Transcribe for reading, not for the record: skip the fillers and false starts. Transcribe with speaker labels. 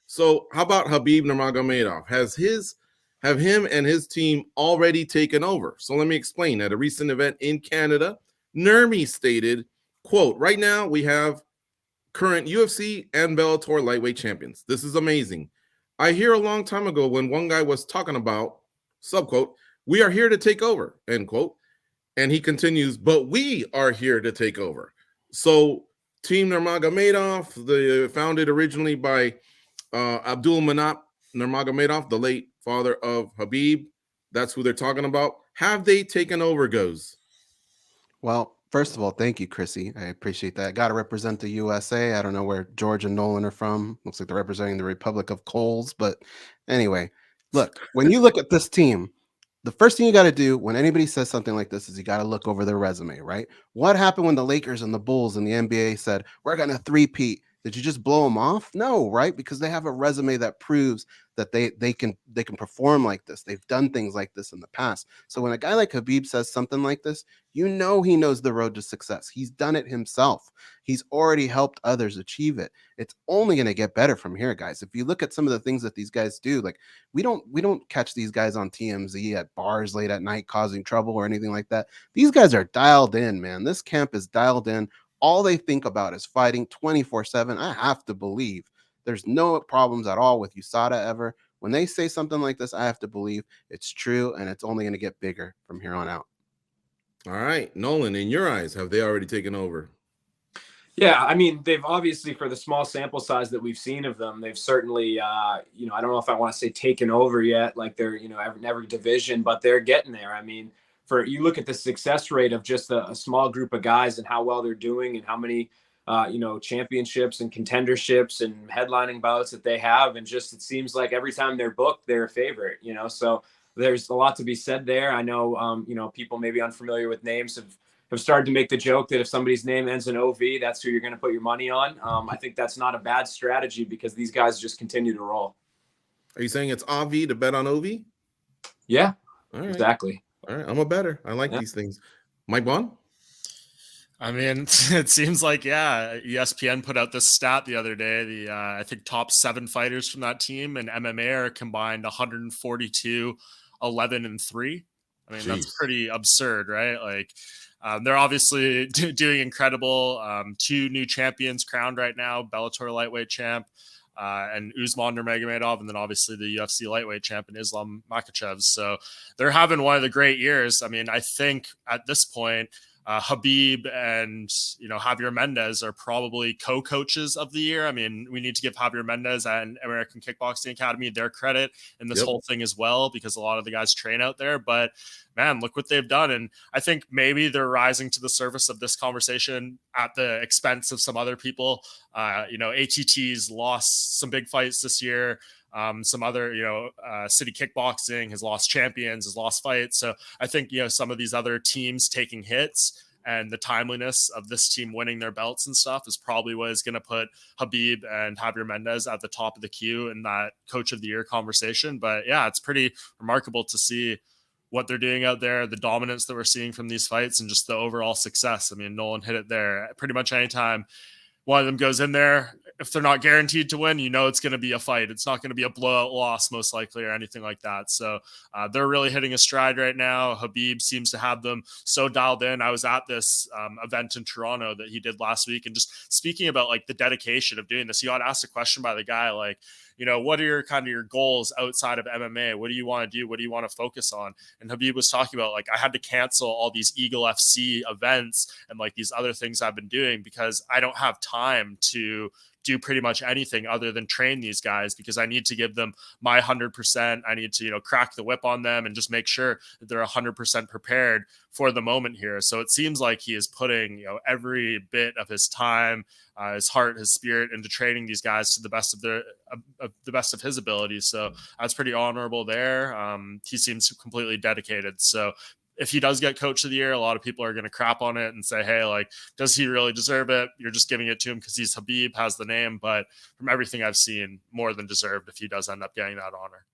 Speaker 1: So how about Khabib Nurmagomedov? Have him and his team already taken over? So let me explain. At a recent event in Canada, Nurmi stated, quote, right now we have current UFC and Bellator lightweight champions. This is amazing. I hear a long time ago when one guy was talking about, subquote, we are here to take over, end quote. And he continues, but we are here to take over. So Team Nurmagomedov, founded originally by Abdul Manap Nurmagomedov, the late father of Khabib. That's who they're talking about. Have they taken over, Goes?
Speaker 2: Well, first of all, thank you, Chrissy. I appreciate that. Got to represent the USA. I don't know where George and Nolan are from. Looks like they're representing the Republic of Coals. But anyway, look, when you look at this team, the first thing you got to do when anybody says something like this is you got to look over their resume, right? What happened when the Lakers and the Bulls and the NBA said, we're going to three-peat? Did you just blow them off? No, right? Because they have a resume that proves that they can perform like this. They've done things like this in the past. So when a guy like Khabib says something like this, you know he knows the road to success. He's done it himself. He's already helped others achieve it. It's only going to get better from here, guys. If you look at some of the things that these guys do, like we don't catch these guys on TMZ at bars late at night causing trouble or anything like that. These guys are dialed in, man. This camp is dialed in. All they think about is fighting 24/7. I have to believe there's no problems at all with USADA ever. When they say something like this, I have to believe it's true, and it's only going to get bigger from here on out.
Speaker 1: All right, Nolan, in your eyes, have they already taken over?
Speaker 3: Yeah, I mean, they've obviously, for the small sample size that we've seen of them, they've certainly, I don't know if I want to say taken over yet, like they're, in every division, but they're getting there. I mean, you look at the success rate of just a small group of guys and how well they're doing and how many, championships and contenderships and headlining bouts that they have. And just, it seems like every time they're booked, they're a favorite, so there's a lot to be said there. I know, people maybe unfamiliar with names have started to make the joke that if somebody's name ends in OV, that's who you're going to put your money on. I think that's not a bad strategy because these guys just continue to roll.
Speaker 1: Are you saying it's OV to bet on OV?
Speaker 3: Yeah,
Speaker 1: all right.
Speaker 3: Exactly.
Speaker 1: All right, I'm a bettor. I like these things. Mike Bond?
Speaker 4: I mean, it seems like, ESPN put out this stat the other day. I think top 7 fighters from that team in MMA are combined 142, 11, and 3. I mean, That's pretty absurd, right? Like, they're obviously doing incredible. 2 new champions crowned right now, Bellator lightweight champ and Usman Nurmagomedov, and then obviously the UFC lightweight champion Islam Makhachev. So they're having one of the great years. I mean, I think at this point, Khabib and Javier Mendez are probably co-coaches of the year. I mean, we need to give Javier Mendez and American Kickboxing Academy their credit in this whole thing as well, because a lot of the guys train out there. But man, look what they've done. And I think maybe they're rising to the surface of this conversation at the expense of some other people. ATT's lost some big fights this year. Some other, City Kickboxing has lost champions, has lost fights. So I think, some of these other teams taking hits and the timeliness of this team winning their belts and stuff is probably what is going to put Khabib and Javier Mendez at the top of the queue in that coach of the year conversation. But yeah, it's pretty remarkable to see what they're doing out there, the dominance that we're seeing from these fights, and just the overall success. I mean, Nolan hit it there. Pretty much anytime one of them goes in there, if they're not guaranteed to win, it's going to be a fight. It's not going to be a blowout loss, most likely, or anything like that. So they're really hitting a stride right now. Khabib seems to have them so dialed in. I was at this event in Toronto that he did last week, and just speaking about like the dedication of doing this, he got asked a question by the guy, like, what are your goals outside of MMA? What do you want to do? What do you want to focus on? And Khabib was talking about, like, I had to cancel all these Eagle FC events and like these other things I've been doing because I don't have time to do pretty much anything other than train these guys, because I need to give them my 100%. I need to, crack the whip on them and just make sure that they're 100% prepared for the moment here. So it seems like he is putting, every bit of his time, his heart, his spirit into training these guys to the best of his abilities. So that's pretty honorable there. He seems completely dedicated. So if he does get coach of the year, a lot of people are going to crap on it and say, hey, like, does he really deserve it? You're just giving it to him because he's Khabib, has the name. But from everything I've seen, more than deserved if he does end up getting that honor.